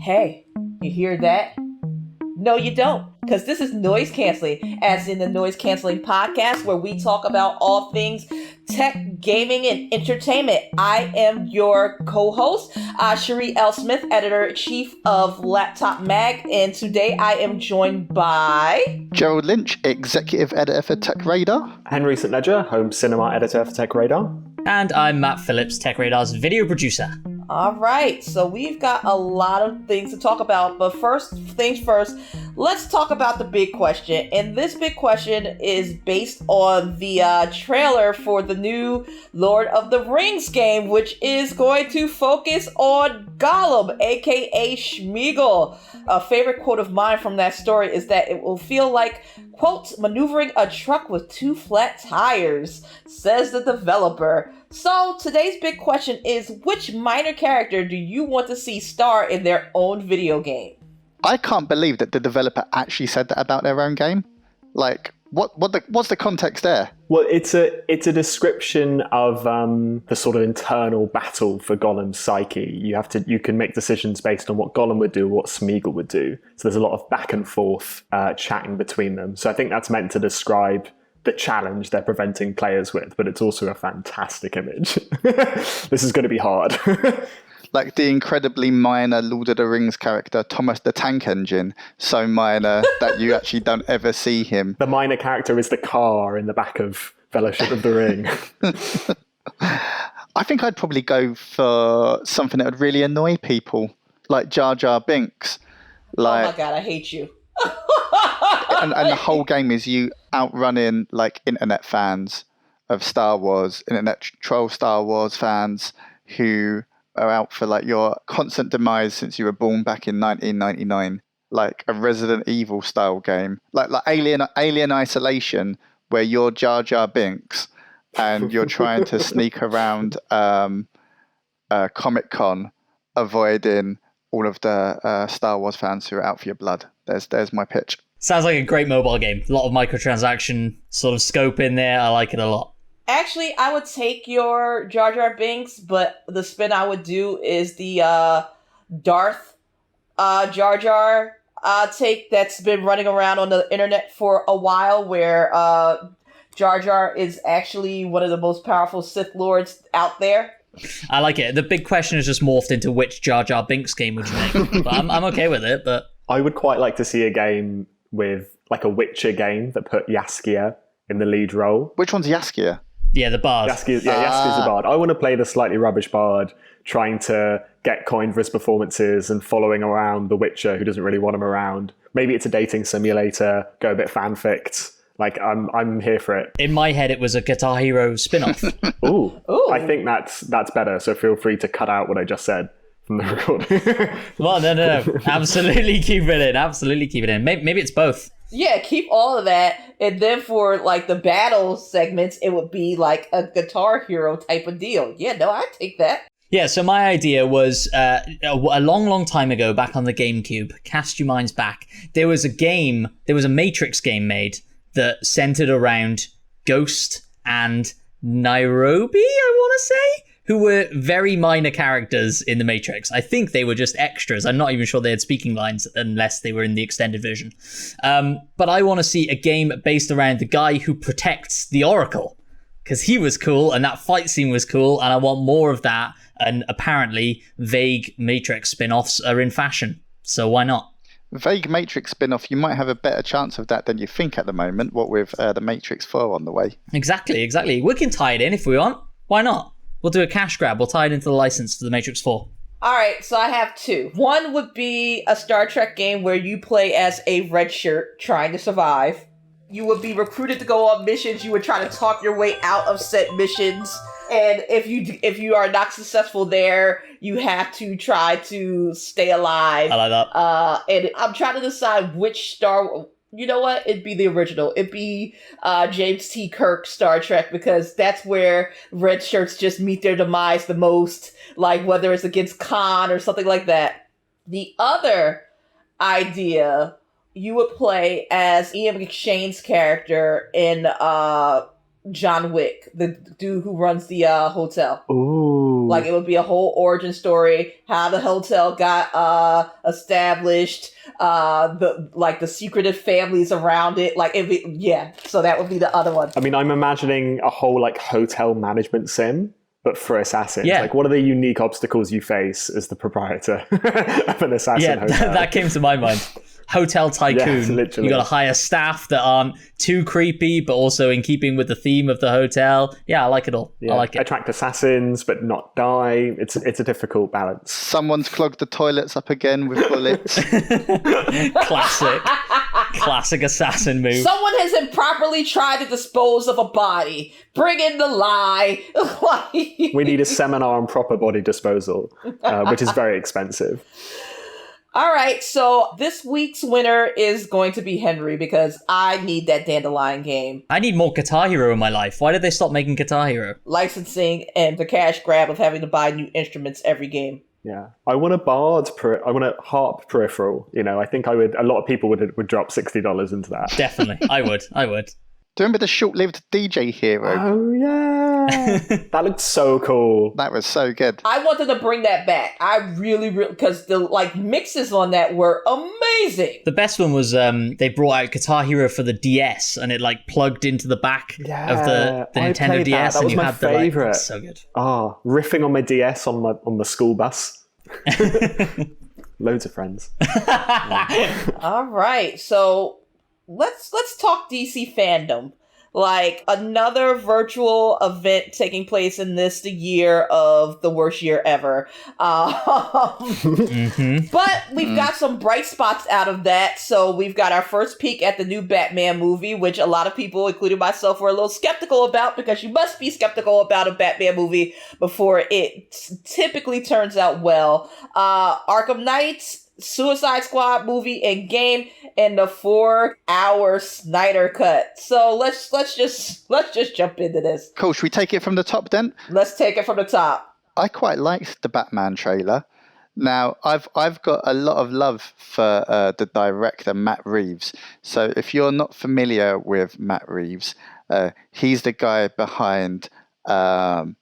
Hey, you hear that? No, you don't, because this is noise canceling, as in the noise canceling podcast where we talk about all things tech, gaming, and entertainment. I am your co-host, Sherri L. Smith, editor-in-chief of Laptop Mag, and today I am joined by... Gerald Lynch, executive editor for TechRadar. Henry St. Ledger, home cinema editor for TechRadar. And I'm Matt Phillips, TechRadar's video producer. All right, so we've got a lot of things to talk about, but first things first, let's talk about the big question. And this big question is based on the trailer for the new Lord of the Rings game, which is going to focus on Gollum, aka Smeagol. A favorite quote of mine from that story is that it will feel like, quote, maneuvering a truck with two flat tires, says the developer. So today's big question is, which minor character do you want to see star in their own video game? I can't believe that the developer actually said that about their own game. Like, what's the context there? Well, it's a description of the sort of internal battle for Gollum's psyche. You can make decisions based on what Gollum would do, what Smeagol would do. So there's a lot of back and forth chatting between them. So I think that's meant to describe the challenge they're preventing players with, but it's also a fantastic image. This is going to be hard. Like the incredibly minor Lord of the Rings character, Thomas the Tank Engine, so minor that you actually don't ever see him. The minor character is the car in the back of Fellowship of the Ring. I think I'd probably go for something that would really annoy people, like Jar Jar Binks. Like, oh my god, I hate you. and the whole game is you outrunning like internet fans of Star Wars, internet troll Star Wars fans who are out for like your constant demise since you were born back in 1999, like a Resident Evil style game, like Alien Isolation, where you're Jar Jar Binks and you're trying to sneak around Comic-Con, avoiding all of the Star Wars fans who are out for your blood. There's my pitch. Sounds like a great mobile game. A lot of microtransaction sort of scope in there. I like it a lot. Actually, I would take your Jar Jar Binks, but the spin I would do is the Darth Jar Jar take that's been running around on the internet for a while, where Jar Jar is actually one of the most powerful Sith Lords out there. I like it. The big question is just morphed into which Jar Jar Binks game would you make? But I'm okay with it, but... I would quite like to see a game with, like a Witcher game that put Jaskier in the lead role. Which one's Jaskier? Yeah, the bard. Jaskier's the bard. I want to play the slightly rubbish bard, trying to get coined for his performances and following around the Witcher who doesn't really want him around. Maybe it's a dating simulator, go a bit fanficked. Like, I'm here for it. In my head, it was a Guitar Hero spin-off. Ooh. I think that's better, so feel free to cut out what I just said from the recording. Well, no. Absolutely keep it in. Absolutely keep it in. Maybe it's both. Yeah, keep all of that, and then for like the battle segments, it would be like a Guitar Hero type of deal. Yeah, no, I'd take that. Yeah, so my idea was a long time ago, back on the GameCube, cast your minds back, there was a Matrix game made that centered around Ghost and Nairobi, I want to say, who were very minor characters in the Matrix. I think they were just extras. I'm not even sure they had speaking lines unless they were in the extended version. But I want to see a game based around the guy who protects the Oracle, because he was cool and that fight scene was cool, and I want more of that. And apparently vague Matrix spin-offs are in fashion, so why not? Vague Matrix spin-off, you might have a better chance of that than you think at the moment, what with the Matrix 4 on the way. Exactly. We can tie it in if we want. Why not? We'll do a cash grab. We'll tie it into the license for the Matrix 4. All right, so I have two. One would be a Star Trek game where you play as a red shirt trying to survive. You would be recruited to go on missions. You would try to talk your way out of said missions. And if you are not successful there, you have to try to stay alive. I like that. And I'm trying to decide which Star... You know what? It'd be the original. It'd be James T. Kirk Star Trek, because that's where red shirts just meet their demise the most, like whether it's against Khan or something like that. The other idea, you would play as Ian McShane's character in John Wick, the dude who runs the hotel. Ooh. Like it would be a whole origin story, how the hotel got established, the secretive families around it. So that would be the other one. I mean, I'm imagining a whole like hotel management sim, but for assassins. Yeah. Like, what are the unique obstacles you face as the proprietor of an assassin hotel? That came to my mind. Hotel tycoon. Yes, literally. You got to hire staff that aren't too creepy, but also in keeping with the theme of the hotel. Yeah, I like it all. Yeah. I like it. Attract assassins, but not die. It's a difficult balance. Someone's clogged the toilets up again with bullets. Classic assassin move. Someone has improperly tried to dispose of a body. Bring in the lie. We need a seminar on proper body disposal, which is very expensive. All right, so this week's winner is going to be Henry because I need that Dandelion game. I need more Guitar Hero in my life. Why did they stop making Guitar Hero? Licensing and the cash grab of having to buy new instruments every game. Yeah, I want a I want a harp peripheral. You know, I think a lot of people would drop $60 into that. Definitely, I would. Do you remember the short-lived DJ Hero? Oh yeah, that looked so cool. That was so good. I wanted to bring that back. I really, because the mixes on that were amazing. The best one was they brought out Guitar Hero for the DS, and it plugged into the back of the Nintendo DS, that and was you my had favorite. So good. Riffing on my DS on the school bus. Loads of friends. All right, so let's talk DC fandom. Like another virtual event taking place in the year of the worst year ever. But we've got some bright spots out of that. So we've got our first peek at the new Batman movie, which a lot of people, including myself, were a little skeptical about because you must be skeptical about a Batman movie before it typically turns out well. Arkham Knight, Suicide Squad movie and game, and the 4-hour Snyder Cut. So let's just jump into this. Cool. Should we take it from the top then? Let's take it from the top. I quite liked the Batman trailer. Now, I've got a lot of love for the director, Matt Reeves. So if you're not familiar with Matt Reeves, he's the guy behind the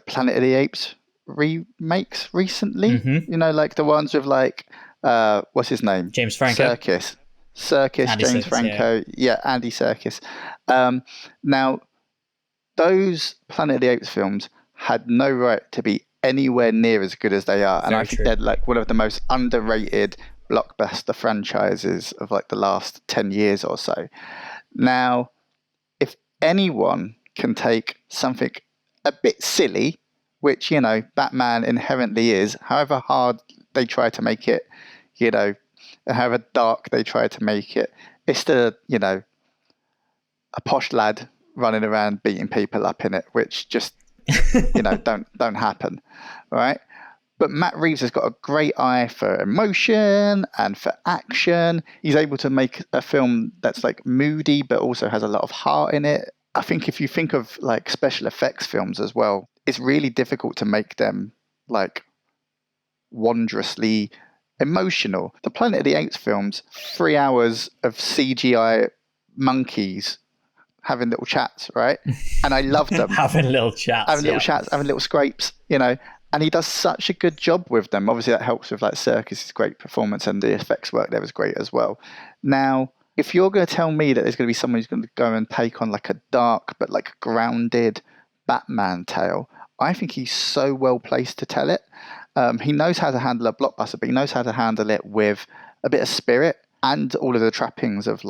Planet of the Apes remakes recently. You know, the ones with what's his name? James Franco. Serkis, Andy James Serkis, Franco. Yeah, Andy Serkis. Now, those Planet of the Apes films had no right to be anywhere near as good as they are. And I think they're one of the most underrated blockbuster franchises of the last 10 years or so. Now, if anyone can take something a bit silly, which, Batman inherently is, however hard they try to make it, and however dark they try to make it, it's a posh lad running around beating people up in it, which just, don't happen, right? But Matt Reeves has got a great eye for emotion and for action. He's able to make a film that's moody, but also has a lot of heart in it. I think if you think of special effects films as well, it's really difficult to make them wondrously emotional. The Planet of the Apes films, 3 hours of CGI monkeys having little chats, right? And I loved them. having little chats, having little scrapes, and he does such a good job with them. Obviously that helps with Serkis' great performance, and the effects work there was great as well. Now, if you're going to tell me that there's going to be someone who's going to go and take on a dark but grounded Batman tale, I think he's so well placed to tell it. He knows how to handle a blockbuster, but he knows how to handle it with a bit of spirit and all of the trappings of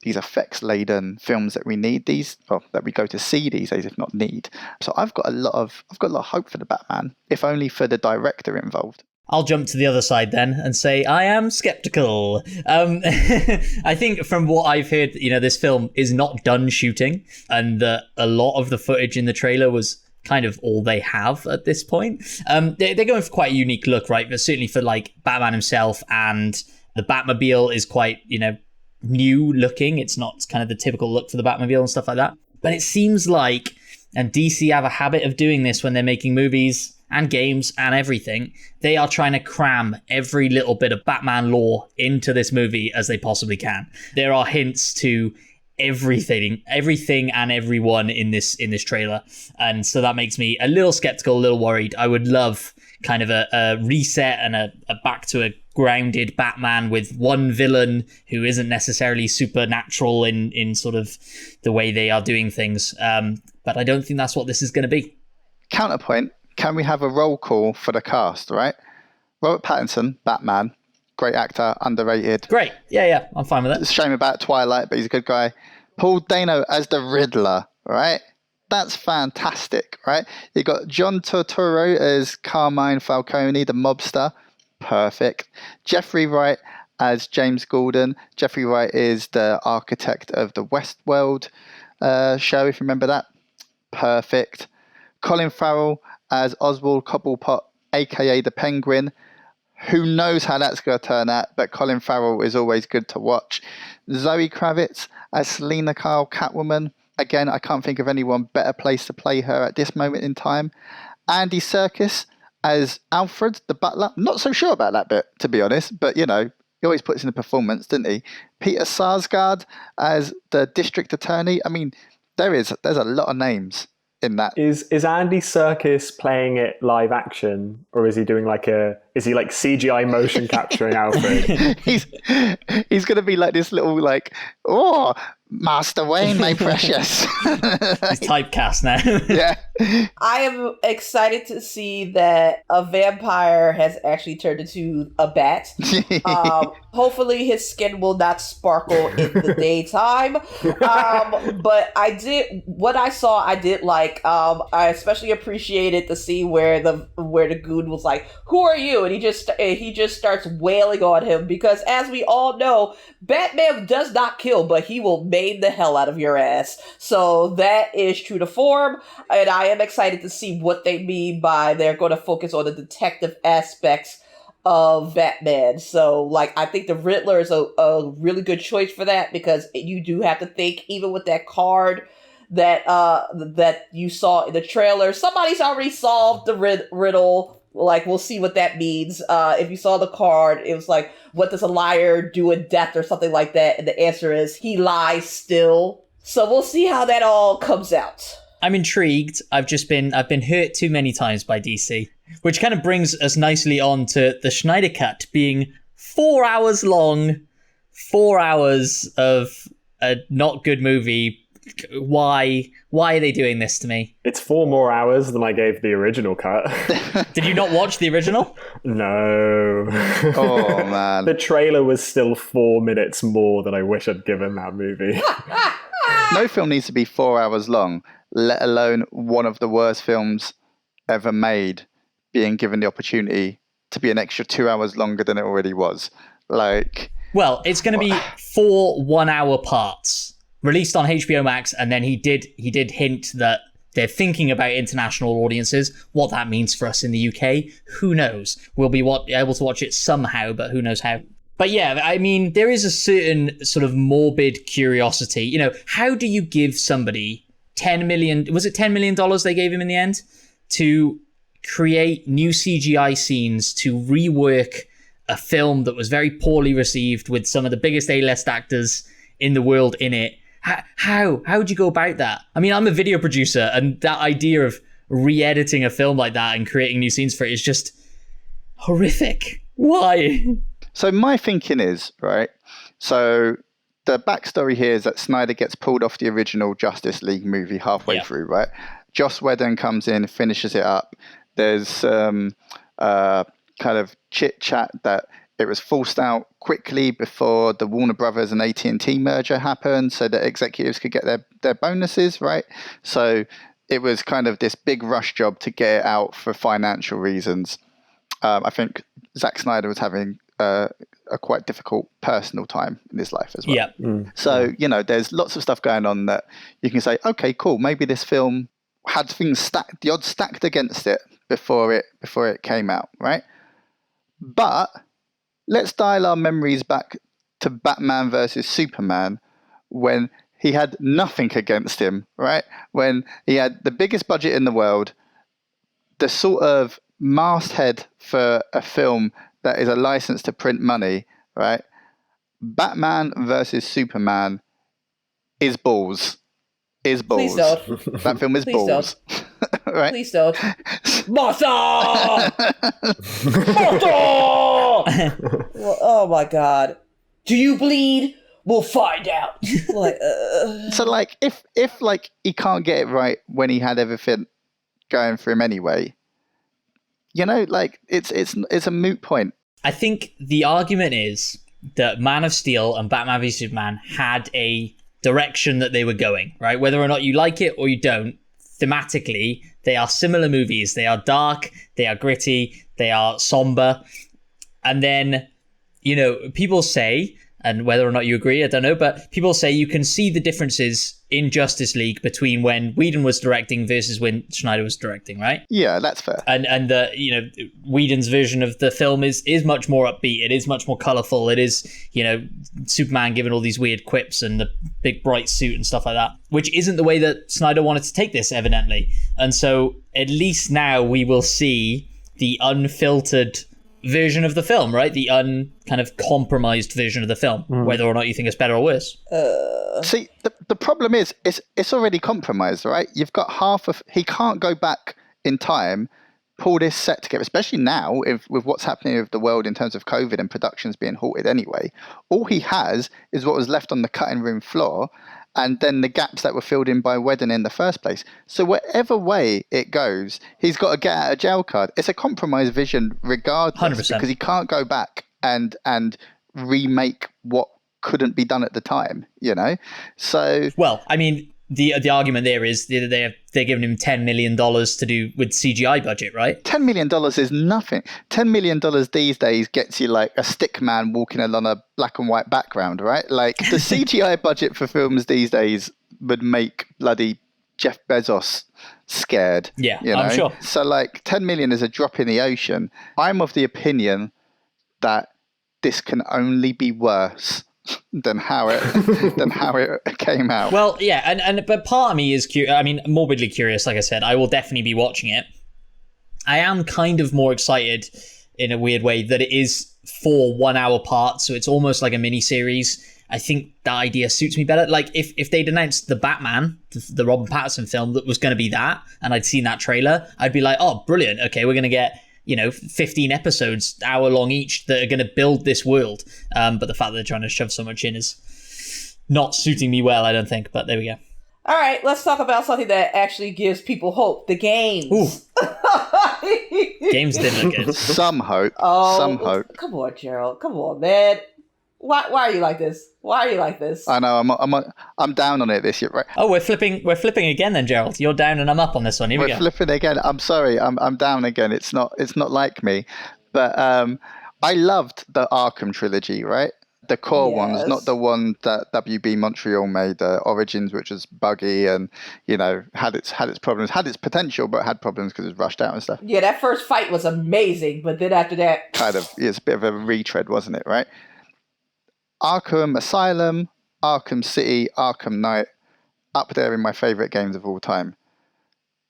these effects-laden films that we need that we go to see these days, if not need. So I've got a lot of hope for the Batman, if only for the director involved. I'll jump to the other side then and say I am skeptical. I think from what I've heard, this film is not done shooting, and that a lot of the footage in the trailer was kind of all they have at this point. They're going for quite a unique look, right? But certainly for Batman himself, and the Batmobile is quite, new looking. It's not kind of the typical look for the Batmobile and stuff like that. But it seems and DC have a habit of doing this when they're making movies and games and everything, they are trying to cram every little bit of Batman lore into this movie as they possibly can. There are hints to everything and everyone in this trailer, and so that makes me a little skeptical, a little worried. I would love kind of a reset and a back to a grounded Batman with one villain who isn't necessarily supernatural in sort of the way they are doing things, but I don't think that's what this is going to be. Counterpoint, can we have a roll call for the cast, right? Robert Pattinson, Batman, great actor, underrated. Great. Yeah, I'm fine with it. It's a shame about Twilight, but he's a good guy. Paul Dano as the Riddler, right? That's fantastic, right? You got John Turturro as Carmine Falcone, the mobster. Perfect. Jeffrey Wright as James Gordon. Jeffrey Wright is the architect of the Westworld show, if you remember that. Perfect. Colin Farrell as Oswald Cobblepot, aka the Penguin. Who knows how that's going to turn out, but Colin Farrell is always good to watch. Zoe Kravitz as Selena Kyle, Catwoman. Again, I can't think of anyone better placed to play her at this moment in time. Andy Serkis as Alfred, the butler. I'm not so sure about that bit, to be honest, but, you know, he always puts in a performance, didn't he? Peter Sarsgaard as the district attorney. I mean, there's a lot of names in that. Is Andy Serkis playing it live action, or is he doing is he like CGI motion capturing Alfred? he's going to be like this little Master Wayne, my precious. He's typecast now. Yeah. I am excited to see that a vampire has actually turned into a bat. Hopefully his skin will not sparkle in the daytime. But what I saw, I did like. I especially appreciated the scene where the goon was like, "Who are you?" and he just starts wailing on him, because as we all know, Batman does not kill, but he will maim the hell out of your ass. So that is true to form, and I am excited to see what they mean by they're going to focus on the detective aspects of Batman. So, like, I think the Riddler is a really good choice for that, because you do have to think, even with that card that you saw in the trailer, somebody's already solved the riddle. Like, we'll see what that means. If you saw the card, it was like, what does a liar do in death or something like that? And the answer is, he lies still. So we'll see how that all comes out. I'm intrigued. I've been hurt too many times by DC, which kind of brings us nicely on to the Snyder Cut being 4 hours long, 4 hours of a not good movie. Why are they doing this to me? It's 4 more hours than I gave the original cut. Did you not watch the original? No. Oh, man. The trailer was still 4 minutes more than I wish I'd given that movie. No film needs to be 4 hours long, let alone one of the worst films ever made being given the opportunity to be an extra 2 hours longer than it already was. Well, it's going to be 4 1-hour parts. Released on HBO Max, and then he did hint that they're thinking about international audiences. What that means for us in the UK, who knows? We'll be able to watch it somehow, but who knows how. But yeah, I mean, there is a certain sort of morbid curiosity. You know, how do you give somebody $10 million? Was it $10 million they gave him in the end to create new CGI scenes to rework a film that was very poorly received with some of the biggest A-list actors in the world in it? How would you go about that? I mean, I'm a video producer, and that idea of re-editing a film like that and creating new scenes for it is just horrific. Why? So my thinking is, right, so the backstory here is that Snyder gets pulled off the original Justice League movie halfway through, right? Joss Whedon comes in, finishes it up. There's kind of chit-chat that it was forced out quickly before the Warner Brothers and AT&T merger happened so that executives could get their bonuses, right? So it was kind of this big rush job to get it out for financial reasons. I think Zack Snyder was having a quite difficult personal time in his life as well. Yeah. So, you know, there's lots of stuff going on that you can say, okay, cool, maybe this film had things stacked, the odds stacked against it before it came out, right? But let's dial our memories back to Batman versus Superman, when he had nothing against him, right? When he had the biggest budget in the world, the sort of masthead for a film that is a license to print money, right? Batman versus Superman is balls. Is balls. Please don't. That film is Please balls. Right? Please don't. Martha! Martha! Well, oh my God. Do you bleed? We'll find out. Like, So like if like he can't get it right when he had everything going for him anyway, you know, like it's a moot point. I think the argument is that Man of Steel and Batman v Superman had a direction that they were going, right? Whether or not you like it or you don't, thematically, they are similar movies. They are dark, they are gritty, they are somber. And then, you know, people say, and whether or not you agree, I don't know, but people say you can see the differences in Justice League between when Whedon was directing versus when Snyder was directing, right? Yeah, that's fair. And the, you know, Whedon's version of the film is much more upbeat. It is much more colorful. It is, you know, Superman giving all these weird quips and the big bright suit and stuff like that, which isn't the way that Snyder wanted to take this, evidently. And so at least now we will see the unfiltered version of the film, right? The kind of compromised version of the film, whether or not you think it's better or worse. See, the problem is it's already compromised, right? You've got he can't go back in time, pull this set together, especially now with what's happening with the world in terms of COVID and productions being halted anyway. All he has is what was left on the cutting room floor, and then the gaps that were filled in by Whedon in the first place. So whatever way it goes, he's got a get out of jail card. It's a compromised vision regardless, 100%. because he can't go back and remake what couldn't be done at the time, you know? So... Well, I mean, the argument there is they're giving him $10 million to do with CGI budget, right? $10 million is nothing. $10 million these days gets you like a stick man walking along a black and white background, right? Like the CGI budget for films these days would make bloody Jeff Bezos scared. Yeah, you know? I'm sure. So like 10 million is a drop in the ocean. I'm of the opinion that this can only be worse than how it came out. Well, yeah, but part of me is curious. I mean, morbidly curious. Like I said, I will definitely be watching it. I am kind of more excited in a weird way that it is 4 1-hour parts, so it's almost like a mini series. I think that idea suits me better. Like if they'd announced the Batman, the Robert Pattinson film that was going to be that, and I'd seen that trailer, I'd be like, oh, brilliant. Okay, we're going to get 15 episodes, hour long each, that are going to build this world. But the fact that they're trying to shove so much in is not suiting me well, I don't think. But there we go. All right, let's talk about something that actually gives people hope. The games. Ooh. Games didn't look good. Some hope. Oh, Some hope. Come on, Gerald. Come on, man. Why are you like this? Why are you like this? I know. I'm down on it this year, right? Oh, we're flipping again then, Gerald. You're down and I'm up on this one. Here we go. We're flipping again. I'm sorry. I'm down again. It's not like me. But I loved the Arkham trilogy, right? The core ones, not the one that WB Montreal made, Origins, which was buggy and had its problems, had its potential, but had problems because it was rushed out and stuff. Yeah, that first fight was amazing, but then after that, kind of, it's a bit of a retread, wasn't it? Right? Arkham Asylum, Arkham City, Arkham Knight, up there in my favorite games of all time.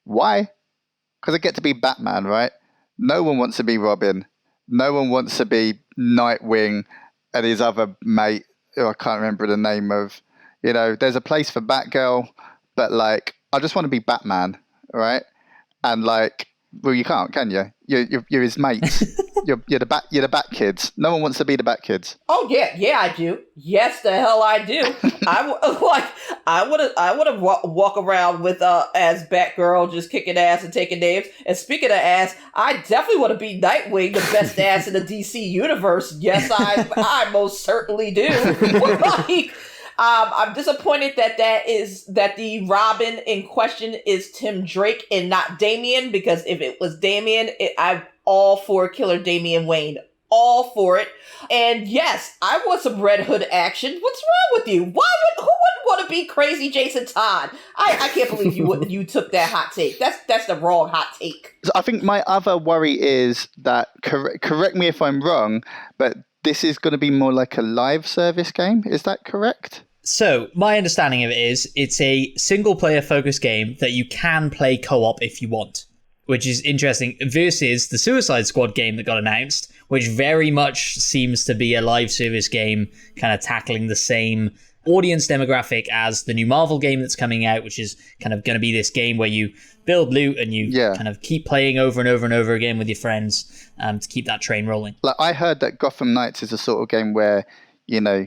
Why? Because I get to be Batman, right? No one wants to be Robin. No one wants to be Nightwing and his other mate, who I can't remember the name of. There's a place for Batgirl, but like, I just want to be Batman, right? And like, well, you can't, can you? You're his mates. you're the Bat Kids. No one wants to be the Bat Kids. Oh yeah, I do. Yes, the hell I do. I would have walk around with as Batgirl, just kicking ass and taking names. And speaking of ass, I definitely want to be Nightwing, the best ass in the DC universe. Yes, I most certainly do. I'm disappointed that the Robin in question is Tim Drake and not Damian, because if it was Damian, I'm all for Killer Damian Wayne. All for it. And yes, I want some Red Hood action. What's wrong with you? Who wouldn't want to be crazy Jason Todd? I can't believe you took that hot take. That's the wrong hot take. So I think my other worry is that, correct me if I'm wrong, but this is going to be more like a live service game. Is that correct? So my understanding of it is it's a single player focused game that you can play co-op if you want, which is interesting, versus the Suicide Squad game that got announced, which very much seems to be a live service game, kind of tackling the same audience demographic as the new Marvel game that's coming out, which is kind of going to be this game where you build loot and you kind of keep playing over and over and over again with your friends to keep that train rolling. Like, I heard that Gotham Knights is a sort of game where, you know,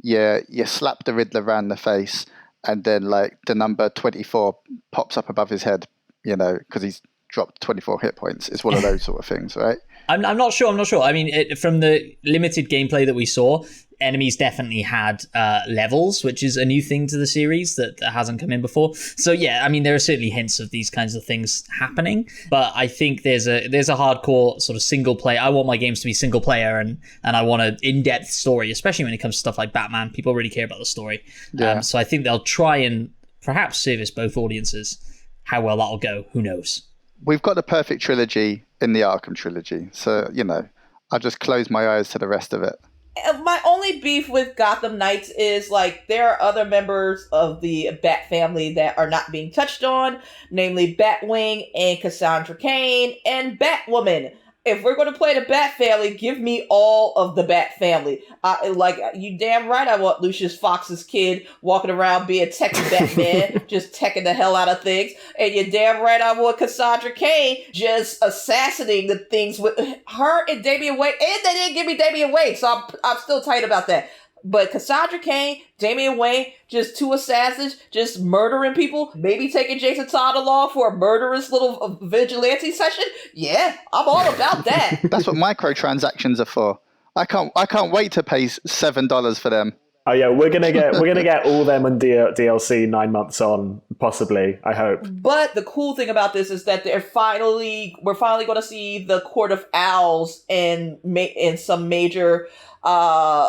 you slap the Riddler around the face and then like the number 24 pops up above his head, you know, because he's dropped 24 hit points. It's one of those sort of things, right? I'm not sure. I mean, from the limited gameplay that we saw, enemies definitely had levels, which is a new thing to the series that hasn't come in before. So yeah, I mean, there are certainly hints of these kinds of things happening, but I think there's a hardcore sort of single player. I want my games to be single player, and I want an in-depth story, especially when it comes to stuff like Batman. People really care about the story. So I think they'll try and perhaps service both audiences. How well that'll go, who knows? We've got the perfect trilogy in the Arkham trilogy. So, you know, I'll just close my eyes to the rest of it. My only beef with Gotham Knights is, like, there are other members of the Bat family that are not being touched on, namely Batwing and Cassandra Cain and Batwoman. If we're going to play the Bat family, give me all of the Bat family. You damn right I want Lucius Fox's kid walking around being techie Batman, just teching the hell out of things. And you're damn right I want Cassandra Cain just assassinating the things with her and Damian Wayne. And they didn't give me Damian Wayne, so I'm still tight about that. But Cassandra Cain, Damian Wayne, just two assassins, just murdering people, maybe taking Jason Todd along for a murderous little vigilante session. Yeah, I'm all about that. That's what microtransactions are for. I can't wait to pay $7 for them. Oh yeah, we're gonna get all them on DLC 9 months on, possibly. I hope. But the cool thing about this is that we're finally going to see the Court of Owls in some major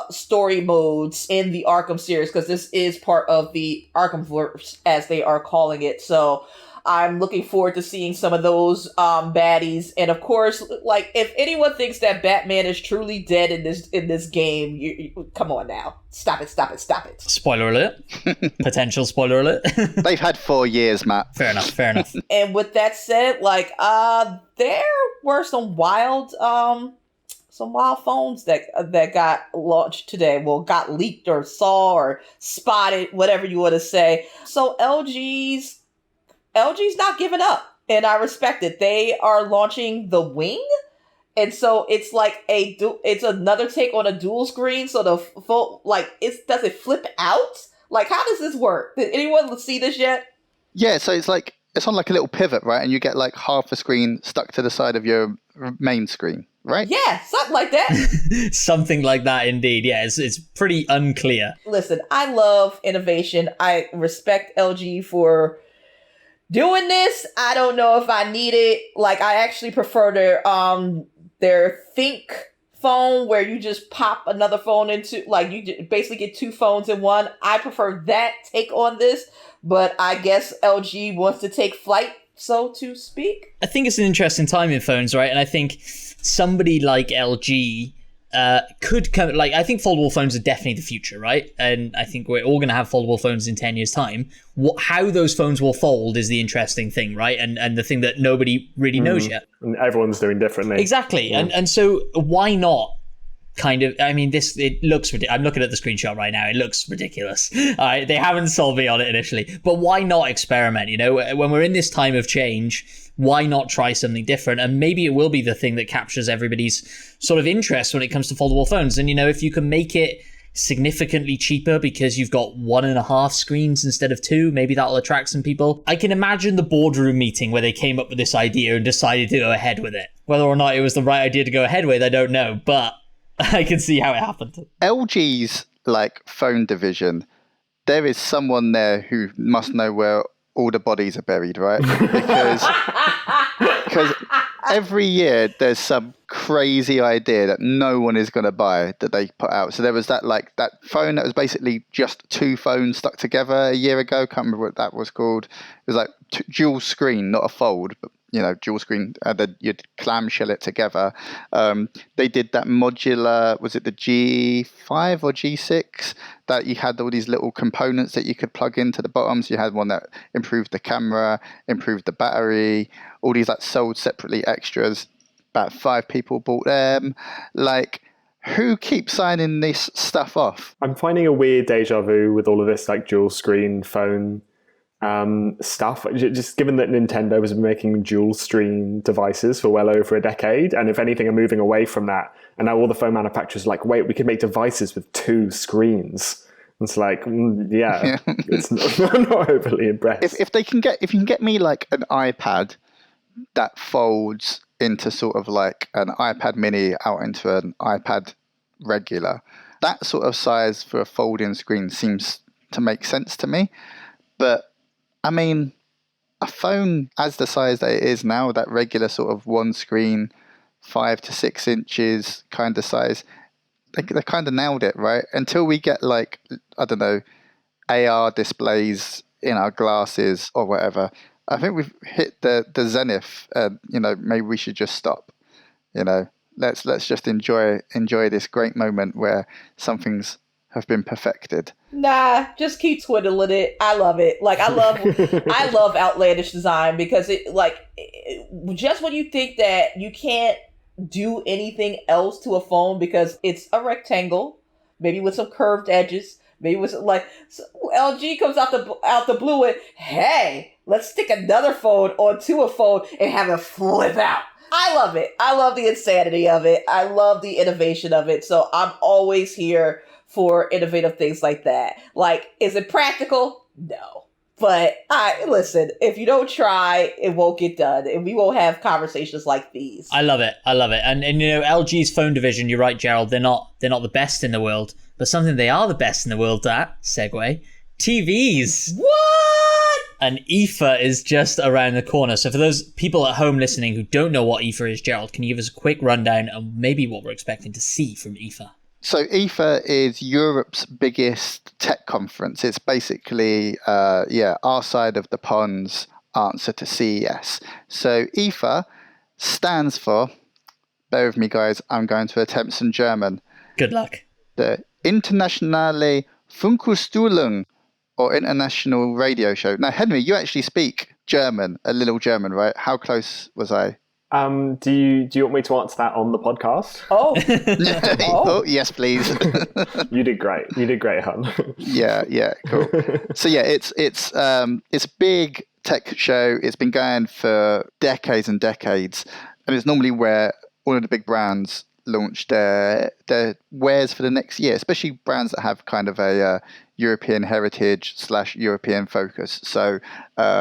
story modes in the Arkham series, because this is part of the Arkhamverse, as they are calling it. So I'm looking forward to seeing some of those baddies. And of course, like, if anyone thinks that Batman is truly dead in this game, you come on now. Stop it. Spoiler alert. Potential spoiler alert. They've had 4 years, Matt. Fair enough. And with that said, like, there were some wild phones that got launched today. Well, got leaked or saw or spotted, whatever you want to say. So LG's not giving up, and I respect it. They are launching the Wing, and so it's like it's another take on a dual screen. So the phone, like, does it flip out? Like, how does this work? Did anyone see this yet? Yeah, so it's on like a little pivot, right? And you get like half the screen stuck to the side of your main screen, right? Yeah, something like that. Something like that, indeed. Yeah, it's pretty unclear. Listen, I love innovation. I respect LG for doing this. I don't know if I need it. Like, I actually prefer their Think phone, where you just pop another phone into, like, you basically get 2 phones in one. I prefer that take on this, but I guess LG wants to take flight, so to speak. I think it's an interesting time in phones, right? And I think somebody like LG could come, like, I think foldable phones are definitely the future, right? And I think we're all going to have foldable phones in 10 years' time. How those phones will fold is the interesting thing, right? And the thing that nobody really knows yet. And everyone's doing differently. Exactly. Yeah. And so why not? Kind of, I mean, it looks ridiculous. I'm looking at the screenshot right now. It looks ridiculous. All right, they haven't sold me on it initially, but why not experiment? You know, when we're in this time of change, why not try something different? And maybe it will be the thing that captures everybody's sort of interest when it comes to foldable phones. And, you know, if you can make it significantly cheaper because you've got 1.5 screens instead of 2, maybe that'll attract some people. I can imagine the boardroom meeting where they came up with this idea and decided to go ahead with it. Whether or not it was the right idea to go ahead with, I don't know, but I can see how it happened. LG's like phone division, there is someone there who must know where all the bodies are buried, right? Because every year there's some crazy idea that no one is going to buy that they put out. So there was that phone that was basically just 2 phones stuck together a year ago. Can't remember what that was called. It was like dual screen, not a fold, but, you know, dual screen, then you'd clamshell it together. They did that modular, was it the G5 or G6, that you had all these little components that you could plug into the bottom. So you had one that improved the camera, improved the battery, all these like sold separately extras. About 5 people bought them. Like, who keeps signing this stuff off? I'm finding a weird deja vu with all of this like dual screen phone stuff. Just given that Nintendo has been making dual screen devices for well over a decade, and if anything, are moving away from that. And now all the phone manufacturers are like, wait, we could make devices with 2 screens. It's like, yeah. It's not, I'm not overly impressed. If you can get me like an iPad that folds into sort of like an iPad mini out into an iPad regular, that sort of size for a folding screen seems to make sense to me. But I mean, a phone as the size that it is now, that regular sort of one screen, 5 to 6 inches kind of size, they kind of nailed it, right? Until we get like, I don't know, AR displays in our glasses or whatever, I think we've hit the zenith. Maybe we should just stop. Let's just enjoy this great moment where some things have been perfected. Nah, just keep twiddling it. I love it. Like I love outlandish design because just when you think that you can't do anything else to a phone because it's a rectangle, maybe with some curved edges, maybe with LG comes out the blue and hey, let's stick another phone onto a phone and have it flip out. I love it. I love the insanity of it. I love the innovation of it. So I'm always here for innovative things like that. Like, is it practical? No. But listen, if you don't try, it won't get done. And we won't have conversations like these. I love it. And LG's phone division, you're right, Gerald, they're not the best in the world, but something they are the best in the world at, segue, TVs. What? And IFA is just around the corner. So for those people at home listening who don't know what IFA is, Gerald, can you give us a quick rundown of maybe what we're expecting to see from IFA? So IFA is Europe's biggest tech conference. It's basically, our side of the pond's answer to CES. So IFA stands for, bear with me guys, I'm going to attempt some German. Good luck. The Internationale Funkausstellung, or International Radio Show. Now, Henry, you actually speak German, a little German, right? How close was I? Do you want me to answer that on the podcast? Oh, oh yes, please. You did great. Hun. Yeah, cool. So yeah, it's a big tech show. It's been going for decades and decades, and it's normally where all of the big brands launch their wares for the next year, especially brands that have kind of a European heritage / European focus. So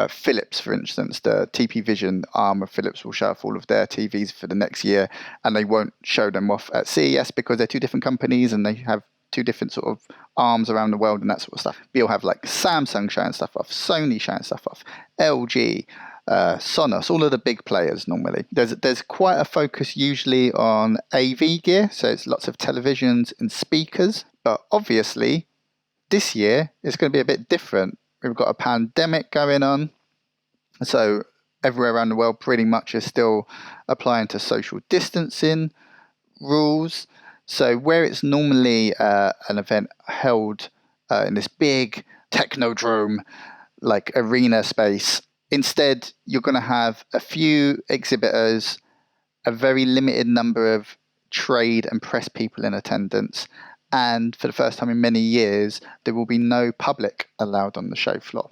Phillips, for instance, the TP Vision arm of Phillips will show off all of their TVs for the next year, and they won't show them off at CES because they're 2 different companies and they have 2 different sort of arms around the world and that sort of stuff. You'll have like Samsung showing stuff off, Sony showing stuff off, LG, Sonos, all of the big players normally. There's quite a focus usually on AV gear, so it's lots of televisions and speakers, but obviously this year it's going to be a bit different. We've got a pandemic going on, so everywhere around the world pretty much is still applying to social distancing rules. So where it's normally an event held in this big technodrome like arena space, instead you're going to have a few exhibitors, a very limited number of trade and press people in attendance, and for the first time in many years there will be no public allowed on the show floor.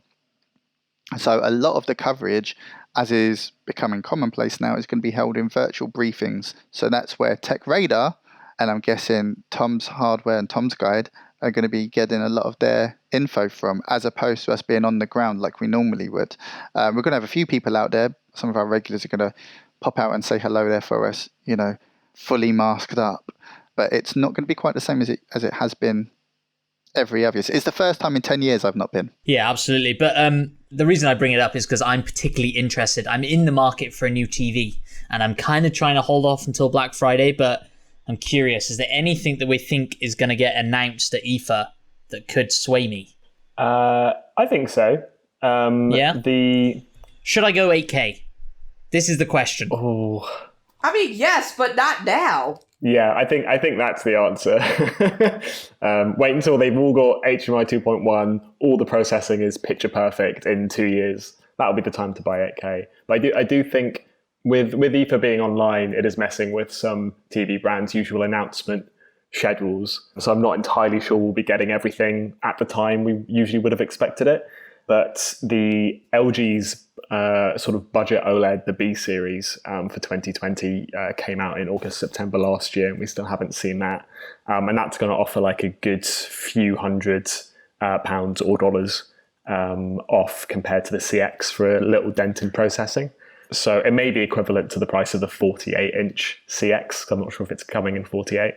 So a lot of the coverage, as is becoming commonplace now, is going to be held in virtual briefings. So that's where TechRadar, and I'm guessing Tom's Hardware and Tom's Guide, are going to be getting a lot of their info from, as opposed to us being on the ground like we normally would. We're going to have a few people out there. Some of our regulars are going to pop out and say hello there for us, fully masked up. But it's not going to be quite the same as it has been every other year. It's the first time in 10 years I've not been. Yeah, absolutely. But the reason I bring it up is because I'm particularly interested. I'm in the market for a new TV, and I'm kind of trying to hold off until Black Friday, but I'm curious, is there anything that we think is going to get announced at IFA that could sway me? I think so. Yeah? Should I go 8K? This is the question. Oh. I mean, yes, but not now. Yeah, I think that's the answer. Wait until they've all got HDMI 2.1, all the processing is picture perfect in 2 years. That'll be the time to buy 8K. But I do think with IFA being online, it is messing with some TV brands' usual announcement schedules. So I'm not entirely sure we'll be getting everything at the time we usually would have expected it. But the LG's sort of budget OLED, the B series for 2020 came out in August, September last year, and we still haven't seen that. And that's going to offer like a good few hundred pounds or dollars off compared to the CX for a little dent in processing. So it may be equivalent to the price of the 48-inch CX. I'm not sure if it's coming in 48.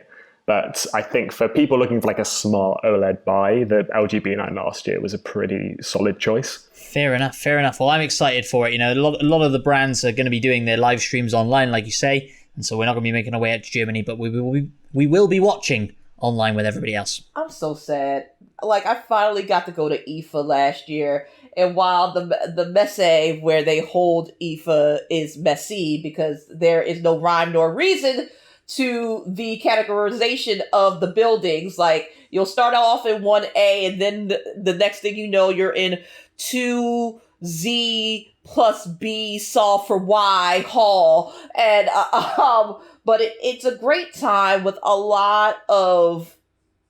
But I think for people looking for like a smart OLED buy, the LG B9 last year was a pretty solid choice. Fair enough. Well, I'm excited for it. You know, a lot of the brands are going to be doing their live streams online, like you say. And so we're not going to be making our way out to Germany, but we will be watching online with everybody else. I'm so sad. Like, I finally got to go to IFA last year. And while the messe where they hold IFA is messy because there is no rhyme nor reason to the categorization of the buildings. Like, you'll start off in 1A and then the next thing you know, you're in 2Z plus B solve for Y hall. And, but it's a great time with a lot of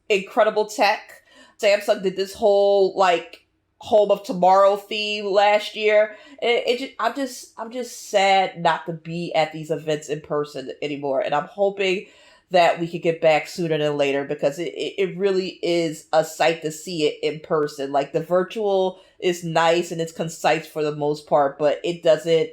incredible tech. Samsung did this whole, like, Home of Tomorrow theme last year. I'm just sad not to be at these events in person anymore, and I'm hoping that we could get back sooner than later because it really is a sight to see it in person. Like, the virtual is nice and it's concise for the most part, but it doesn't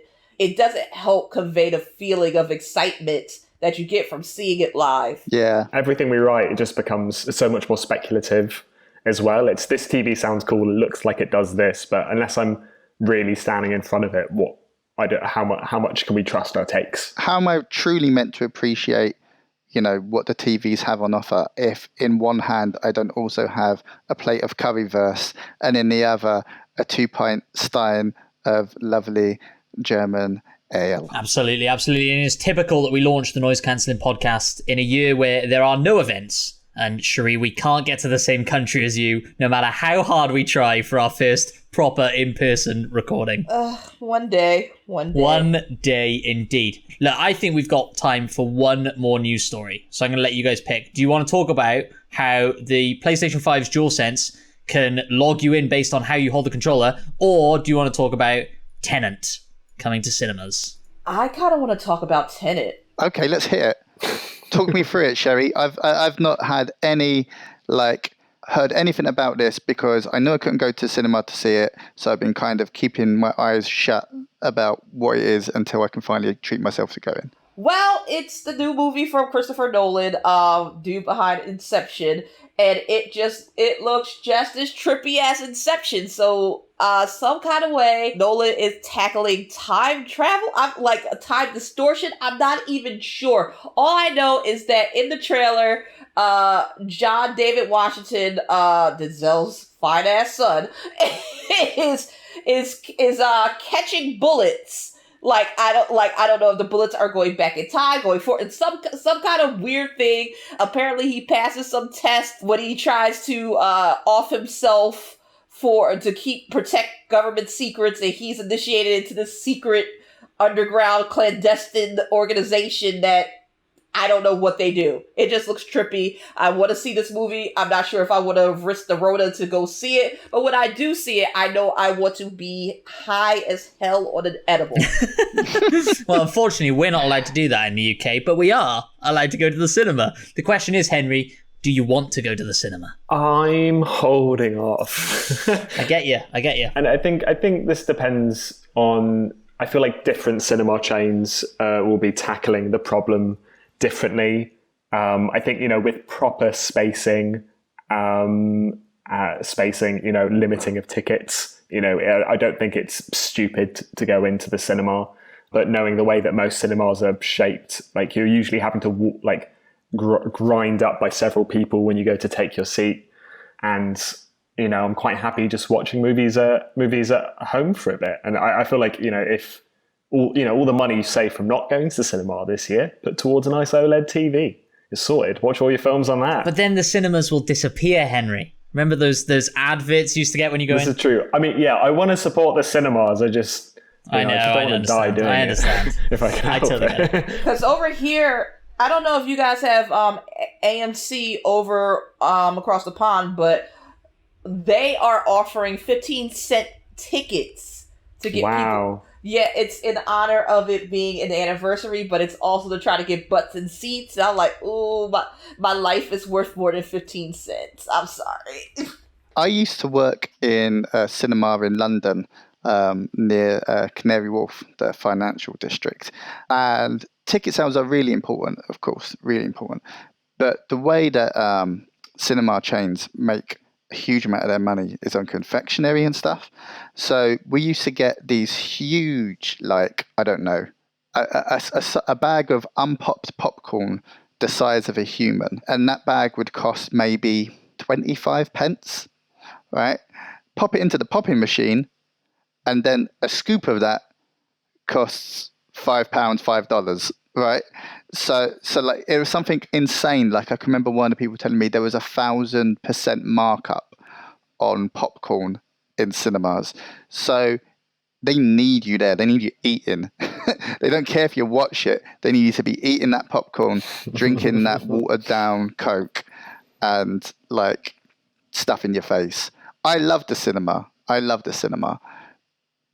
help convey the feeling of excitement that you get from seeing it live. Yeah, everything we write, it just becomes so much more speculative as well. It's, this TV sounds cool, it looks like it does this, but unless I'm really standing in front of it, how much can we trust our takes? How am I truly meant to appreciate, you know, what the TVs have on offer if in one hand I don't also have a plate of currywurst and in the other a 2-pint stein of lovely German ale? Absolutely. And it's typical that we launch the Noise Cancelling podcast in a year where there are no events. And Sherri, we can't get to the same country as you, no matter how hard we try for our first proper in-person recording. One day. One day indeed. Look, I think we've got time for one more news story. So I'm going to let you guys pick. Do you want to talk about how the PlayStation 5's DualSense can log you in based on how you hold the controller? Or do you want to talk about Tenet coming to cinemas? I kind of want to talk about Tenet. Okay, let's hear it. Talk me through it, Sherri. I've not had heard anything about this because I know I couldn't go to cinema to see it, so I've been kind of keeping my eyes shut about what it is until I can finally treat myself to going. Well, it's the new movie from Christopher Nolan, dude behind Inception, and it looks just as trippy as Inception. So, some kind of way Nolan is tackling time travel. I'm like a time distortion. I'm not even sure. All I know is that in the trailer, John David Washington, Denzel's fine ass son, is catching bullets. Like, I don't know if the bullets are going back in time, going forward. It's some kind of weird thing. Apparently he passes some test when he tries to off himself to protect government secrets, and he's initiated into this secret underground clandestine organization that I don't know what they do. It just looks trippy. I want to see this movie. I'm not sure if I would have risked the Rona to go see it, but when I do see it, I know I want to be high as hell on an edible. Well, unfortunately, we're not allowed to do that in the UK, but we are allowed to go to the cinema. The question is, Henry, do you want to go to the cinema? I'm holding off. I get you. And I think this depends on, I feel like different cinema chains will be tackling the problem differently. I think, with proper spacing, limiting of tickets, I don't think it's stupid to go into the cinema, but knowing the way that most cinemas are shaped, like you're usually having to grind up by several people when you go to take your seat. And, I'm quite happy just watching movies at home for a bit. And I feel like, if all the money you save from not going to the cinema this year, put towards a nice OLED TV. It's sorted. Watch all your films on that. But then the cinemas will disappear, Henry. Remember those adverts you used to get when you go in? This is true. I mean, yeah, I want to support the cinemas. I just, I just don't want to die doing it. I understand. If I can help totally it. Because over here, I don't know if you guys have AMC over across the pond, but they are offering 15-cent tickets to get people. Yeah, it's in honor of it being an anniversary, but it's also to try to get butts and seats. And I'm like, ooh, my life is worth more than 15 cents. I'm sorry. I used to work in a cinema in London near Canary Wharf, the financial district. And ticket sales are really important, of course, really important. But the way that cinema chains make a huge amount of their money is on confectionery and stuff. So we used to get these huge, like, I don't know, a bag of unpopped popcorn the size of a human. And that bag would cost maybe 25 pence, right? Pop it into the popping machine, and then a scoop of that costs £5, $5, right? So like it was something insane. Like I can remember one of the people telling me there was 1,000% markup on popcorn in cinemas. So they need you there. They need you eating. They don't care if you watch it. They need you to be eating that popcorn, drinking that watered down Coke, and like stuff in your face. I love the cinema,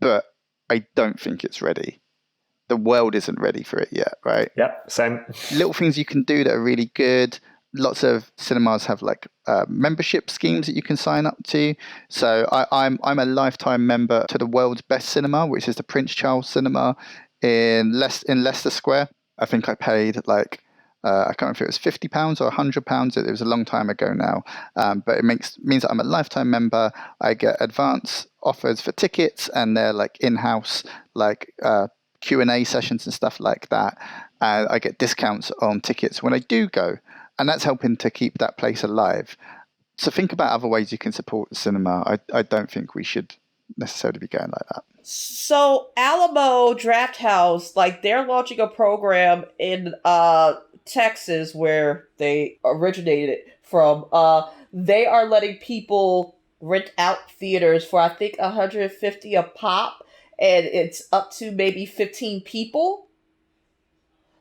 but I don't think it's ready. The world isn't ready for it yet, right? Yep, same. Little things you can do that are really good. Lots of cinemas have like membership schemes that you can sign up to. So I'm a lifetime member to the world's best cinema, which is the Prince Charles Cinema in Leicester Square. I think I paid like I can't remember if it was £50 or £100. It was a long time ago now, but it means that I'm a lifetime member. I get advance offers for tickets, and they're like in-house, like Q&A sessions and stuff like that. And I get discounts on tickets when I do go, and that's helping to keep that place alive. So think about other ways you can support the cinema. I don't think we should necessarily be going like that. So Alamo Drafthouse, like they're launching a program in Texas where they originated from. They are letting people rent out theaters for I think $150 a pop, and it's up to maybe 15 people.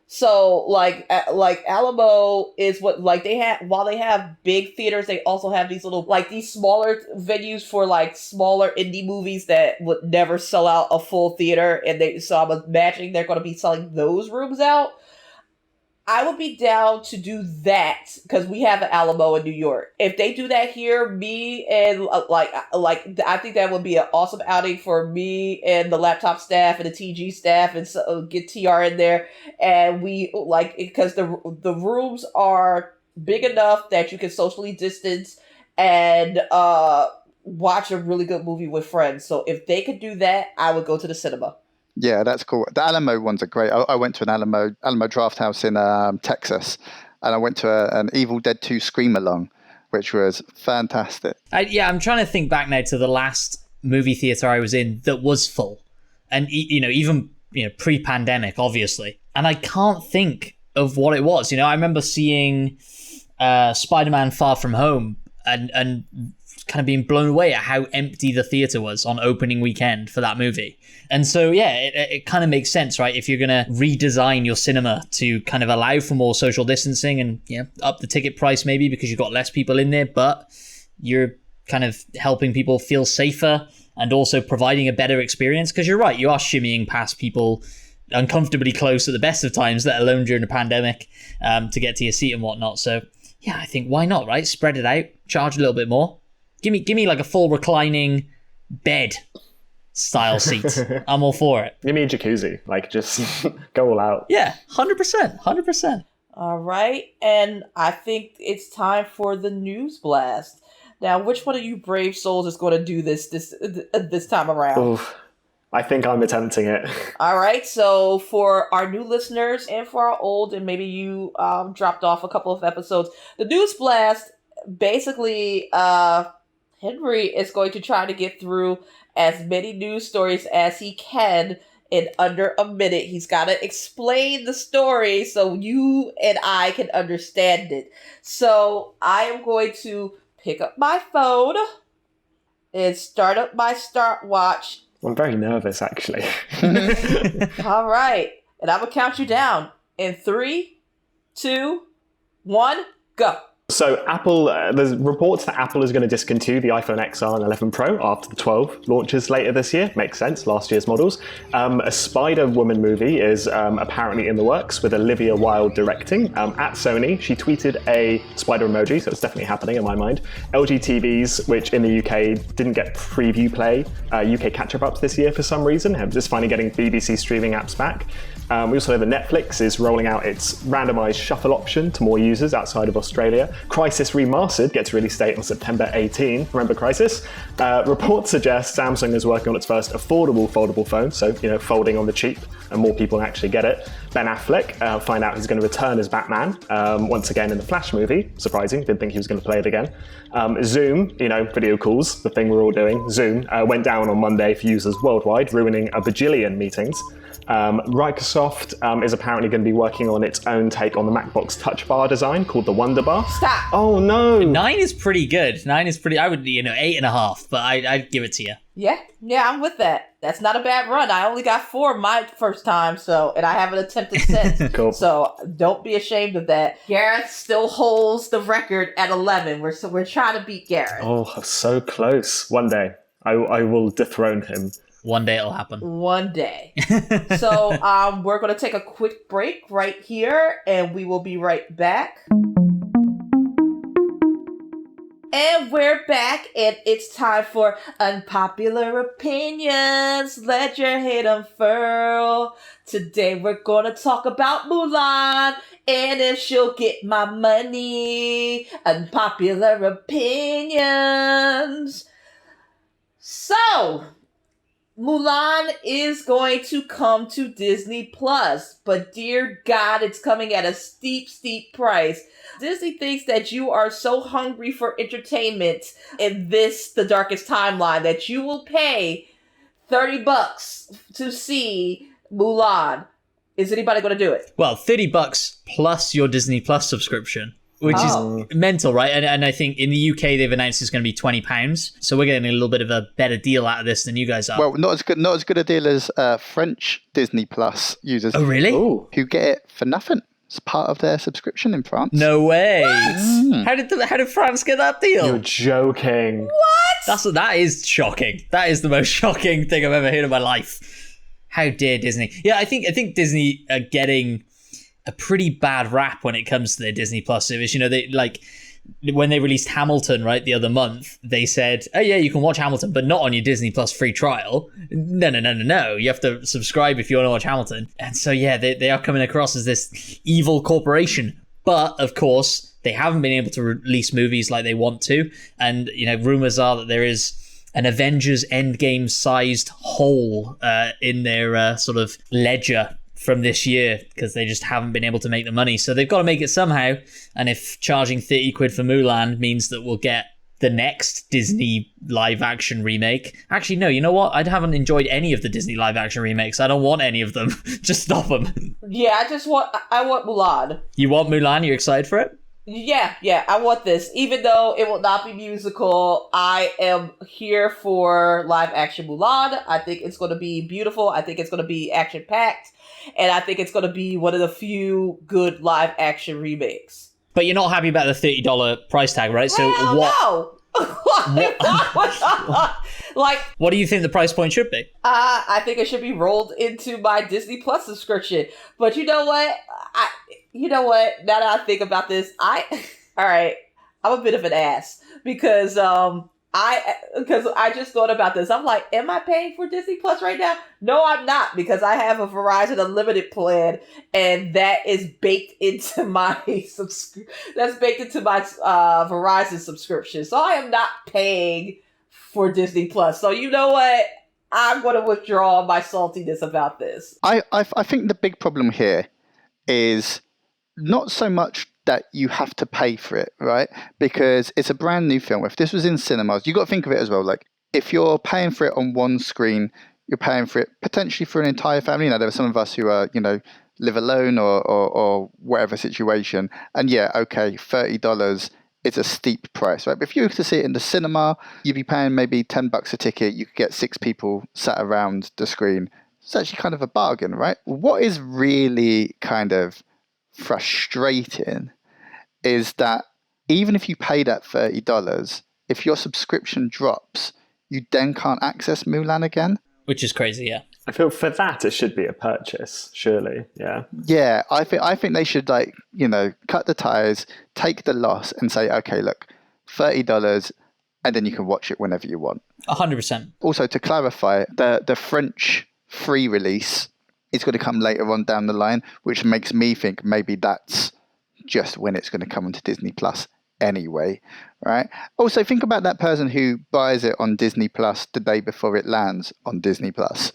So like Alamo is what like they have, while they have big theaters, they also have these little like these smaller venues for like smaller indie movies that would never sell out a full theater, and so I'm imagining they're going to be selling those rooms out. I would be down to do that because we have an Alamo in New York. If they do that here, me and I think that would be an awesome outing for me and the laptop staff and the TG staff, and so get TR in there. And we like because the rooms are big enough that you can socially distance and watch a really good movie with friends. So if they could do that, I would go to the cinema. Yeah, that's cool. The Alamo ones are great. I went to an Alamo Drafthouse in Texas, and I went to an Evil Dead 2 Scream-along, which was fantastic. I'm trying to think back now to the last movie theater I was in that was full, and even pre-pandemic, obviously. And I can't think of what it was. I remember seeing Spider-Man: Far From Home, and kind of being blown away at how empty the theater was on opening weekend for that movie. And so, it kind of makes sense, right? If you're going to redesign your cinema to kind of allow for more social distancing and up the ticket price maybe because you've got less people in there, but you're kind of helping people feel safer and also providing a better experience. Because you're right, you are shimmying past people uncomfortably close at the best of times, let alone during a pandemic, to get to your seat and whatnot. So, I think why not, right? Spread it out, charge a little bit more. Give me like a full reclining bed style seat. I'm all for it. Give me a jacuzzi. Like, just go all out. Yeah, 100%. All right, and I think it's time for the news blast. Now, which one of you brave souls is going to do this time around? Oof. I think I'm attempting it. All right, so for our new listeners and for our old, and maybe you dropped off a couple of episodes, the news blast basically Henry is going to try to get through as many news stories as he can in under a minute. He's got to explain the story so you and I can understand it. So I am going to pick up my phone and start up my stopwatch. I'm very nervous, actually. All right. And I'm going to count you down in 3, 2, 1, go. So Apple, there's reports that Apple is going to discontinue the iPhone XR and 11 Pro after the 12 launches later this year. Makes sense, last year's models. A Spider-Woman movie is apparently in the works with Olivia Wilde directing. At Sony, she tweeted a spider emoji, so it's definitely happening in my mind. LG TVs, which in the UK didn't get preview play, UK catch-up ups this year for some reason, have just finally getting BBC streaming apps back. We also know that Netflix is rolling out its randomized shuffle option to more users outside of Australia. Crysis Remastered gets release date on September 18. Remember Crysis? Reports suggest Samsung is working on its first affordable foldable phone, so folding on the cheap, and more people actually get it. Ben Affleck, find out he's going to return as Batman once again in the Flash movie. Surprising, didn't think he was going to play it again. Zoom, video calls, the thing we're all doing. Zoom went down on Monday for users worldwide, ruining a bajillion meetings. Microsoft is apparently going to be working on its own take on the MacBook's touch bar design called the Wonder Bar. Stop. Oh no. 9 is pretty good. 9 is pretty, I would, 8.5, but I'd give it to you. Yeah, I'm with that. That's not a bad run. I only got 4 my first time, and I haven't attempted since. Cool. So don't be ashamed of that. Gareth still holds the record at 11. We're trying to beat Gareth. Oh, so close. One day, I will dethrone him. One day it'll happen. One day. So we're going to take a quick break right here, and we will be right back. And we're back, and it's time for Unpopular Opinions. Let your hate unfurl. Today we're going to talk about Mulan, and if she'll get my money. Unpopular Opinions. So, Mulan is going to come to Disney Plus, but dear God, it's coming at a steep, steep price. Disney thinks that you are so hungry for entertainment in the darkest timeline, that you will pay $30 to see Mulan. Is anybody going to do it? Well, $30 plus your Disney Plus subscription, which is mental, right? And I think in the UK they've announced it's going to be £20, so we're getting a little bit of a better deal out of this than you guys are. Well, not as good a deal as French Disney Plus users. Oh, really? Ooh. Who get it for nothing. It's part of their subscription in France. No way! How did France get that deal? You're joking. That is shocking. That is the most shocking thing I've ever heard in my life. How dare Disney? Yeah, I think Disney are getting a pretty bad rap when it comes to their Disney Plus service. They when they released Hamilton, right, the other month, they said, oh yeah, you can watch Hamilton, but not on your Disney Plus free trial. No. You have to subscribe if you want to watch Hamilton. And so, yeah, they are coming across as this evil corporation. But, of course, they haven't been able to release movies like they want to. And, rumors are that there is an Avengers Endgame sized hole in their sort of ledger from this year, because they just haven't been able to make the money. So they've got to make it somehow. And if charging 30 quid for Mulan means that we'll get the next Disney live action remake. Actually, no, you know what? I haven't enjoyed any of the Disney live action remakes. I don't want any of them. Just stop them. Yeah, I want Mulan. You want Mulan? You're excited for it? Yeah, I want this. Even though it will not be musical, I am here for live action Mulan. I think it's going to be beautiful. I think it's going to be action packed. And I think it's going to be one of the few good live action remakes. But you're not happy about the $30 price tag, right? So Hell what? No. What do you think the price point should be? I think it should be rolled into my Disney Plus subscription. But you know what? Now that I think about this, all right, I'm a bit of an ass because I just thought about this. I'm like, am I paying for Disney Plus right now? No, I'm not, because I have a Verizon Unlimited plan, and that is baked into my Verizon subscription. So I am not paying for Disney Plus. So you know what? I'm going to withdraw my saltiness about this. I think the big problem here is not so much that you have to pay for it, right? Because it's a brand new film. If this was in cinemas, you got to think of it as well. Like, if you're paying for it on one screen, you're paying for it potentially for an entire family. There are some of us who are, live alone or whatever situation. And yeah, okay, $30 is a steep price, right? But if you were to see it in the cinema, you'd be paying maybe $10 a ticket. You could get 6 people sat around the screen. It's actually kind of a bargain, right? What is really kind of frustrating is that even if you pay that $30, if your subscription drops, you then can't access Mulan again. Which is crazy, yeah. I feel for that it should be a purchase, surely. Yeah. Yeah, I think they should, like, you know, cut the ties, take the loss, and say, okay, look, $30, and then you can watch it whenever you want. 100%. Also, to clarify, the French free release is going to come later on down the line, which makes me think maybe that's just when it's going to come onto Disney Plus anyway, right? Also, think about that person who buys it on Disney Plus the day before it lands on Disney Plus,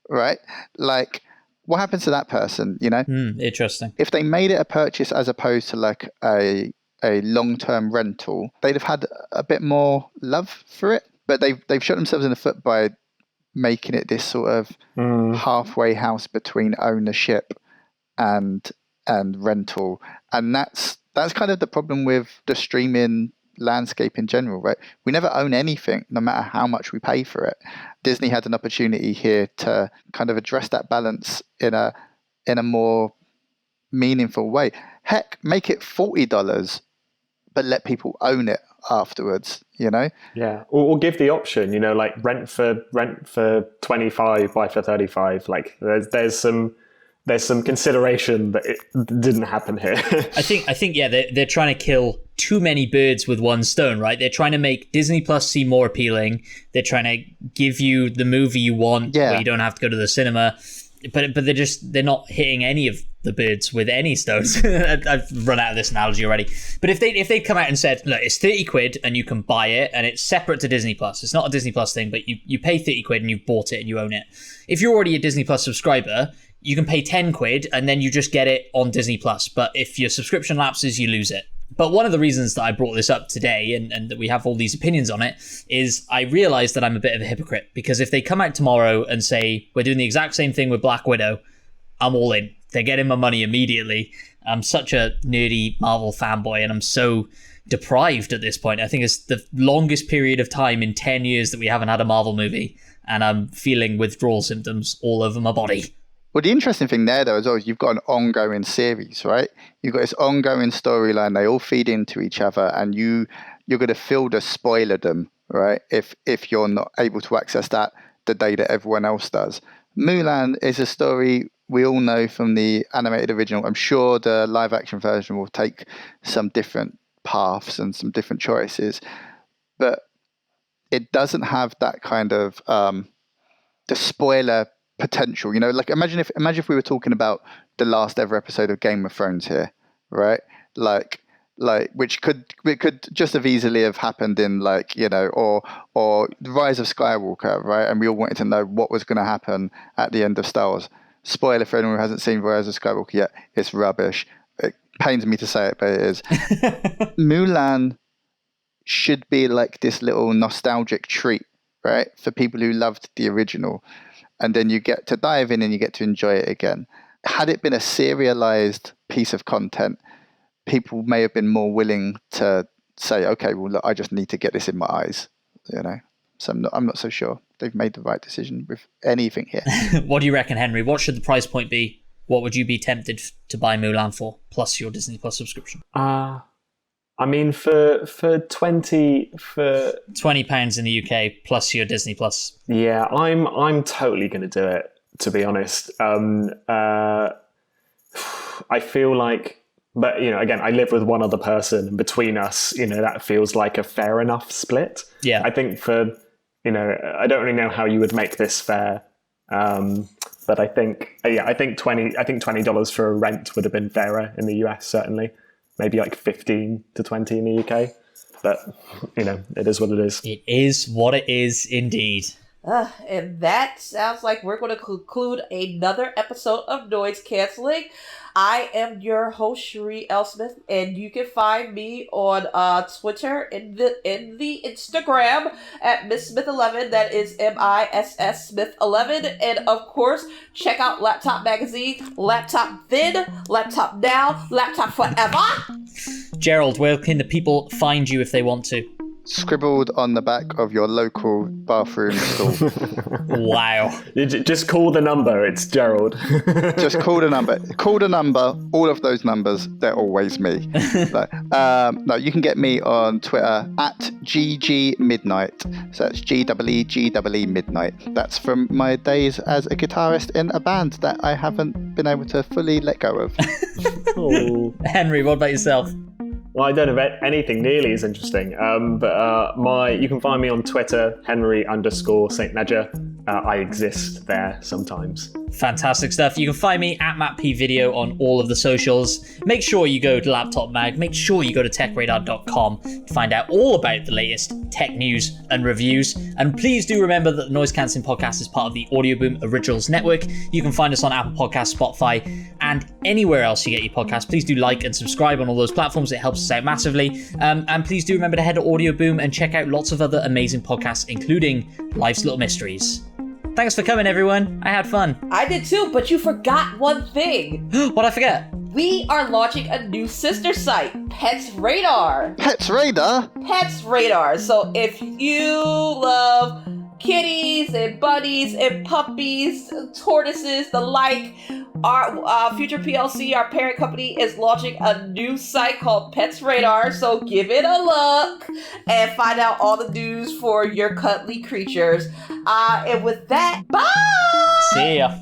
right? Like, what happens to that person, you know? Interesting. If they made it a purchase as opposed to like a long-term rental, they'd have had a bit more love for it. But they've shot themselves in the foot by making it this sort of halfway house between ownership and rental. And that's kind of the problem with the streaming landscape in general, right? We never own anything, no matter how much we pay for it. Disney had an opportunity here to kind of address that balance in a more meaningful way. Heck, make it $40, but let people own it afterwards, you know? Yeah, or give the option, you know, like rent for 25, buy for 35. Like there's some consideration that it didn't happen here. I think yeah, they're trying to kill too many birds with one stone, right? They're trying to make Disney Plus seem more appealing. They're trying to give you the movie you want, where you don't have to go to the cinema. But they're not hitting any of the birds with any stones. I've run out of this analogy already. But if they'd come out and said, look, it's 30 quid and you can buy it and it's separate to Disney Plus. It's not a Disney Plus thing, but you pay 30 quid and you've bought it and you own it. If you're already a Disney Plus subscriber, you can pay 10 quid and then you just get it on Disney Plus. But if your subscription lapses, you lose it. But one of the reasons that I brought this up today and that we have all these opinions on it is I realize that I'm a bit of a hypocrite, because if they come out tomorrow and say, we're doing the exact same thing with Black Widow, I'm all in. They're getting my money immediately. I'm such a nerdy Marvel fanboy and I'm so deprived at this point. I think it's the longest period of time in 10 years that we haven't had a Marvel movie, and I'm feeling withdrawal symptoms all over my body. Well, the interesting thing there, though, as well, is you've got an ongoing series, right? You've got this ongoing storyline. They all feed into each other, and you're going to feel the spoilerdom, right? If you're not able to access that the day that everyone else does. Mulan is a story we all know from the animated original. I'm sure the live-action version will take some different paths and some different choices, but it doesn't have that kind of the spoiler potential, you know. Like imagine if we were talking about the last ever episode of Game of Thrones here, right? Like which could just have easily have happened in, like, you know, or the Rise of Skywalker, right? And we all wanted to know what was going to happen at the end of Star Wars. Spoiler for anyone who hasn't seen Rise of Skywalker yet, it's rubbish. It pains me to say it, but it is. Mulan should be like this little nostalgic treat, right, for people who loved the original. And then you get to dive in and you get to enjoy it again. Had it been a serialized piece of content, people may have been more willing to say, okay, well, look, I just need to get this in my eyes, you know. So I'm not so sure they've made the right decision with anything here. What do you reckon, Henry? What should the price point be? What would you be tempted to buy Mulan for, plus your Disney Plus subscription? I mean, for £20 in the UK plus your Disney Plus. Yeah, I'm totally going to do it, to be honest. I feel like, but, you know, again, I live with one other person, and between us, you know, that feels like a fair enough split. Yeah. I think for, you know, I don't really know how you would make this fair. But I think $20 for a rent would have been fairer in the US, certainly. Maybe like 15 to 20 in the UK. But, you know, it is what it is. It is what it is, indeed. And that sounds like we're going to conclude another episode of Noise Canceling. I am your host, Sherri L. Smith, and you can find me on Twitter in the Instagram at MissSmith11. That is MISS Smith11. And of course, check out Laptop Magazine, Laptop Then, Laptop Now, Laptop Forever. Gerald, where can the people find you if they want to? scribbled on the back of your local bathroom stall. Wow. Just call the number. It's Gerald. Just call the number. Call the number. All of those numbers, they're always me. No, you can get me on Twitter at GGMidnight. So that's GEEGEE Midnight. That's from my days as a guitarist in a band that I haven't been able to fully let go of. Oh. Henry, what about yourself? Well, I don't have anything nearly as interesting, but you can find me on Twitter, Henry_St. Ledger. I exist there sometimes. Fantastic stuff. You can find me at MattPVideo on all of the socials. Make sure you go to Laptop Mag. Make sure you go to TechRadar.com to find out all about the latest tech news and reviews. And please do remember that the Noise Cancelling Podcast is part of the Audio Boom Originals Network. You can find us on Apple Podcasts, Spotify, and anywhere else you get your podcasts. Please do like and subscribe on all those platforms. It helps us out massively. And please do remember to head to Audio Boom and check out lots of other amazing podcasts, including Life's Little Mysteries. Thanks for coming, everyone. I had fun. I did too, but you forgot one thing. What'd I forget? We are launching a new sister site, Pets Radar. Pets Radar? Pets Radar. So if you love kitties and bunnies and puppies, tortoises, the like, our Future PLC, our parent company, is launching a new site called Pets Radar. So give it a look and find out all the news for your cuddly creatures. And with that, bye! See ya.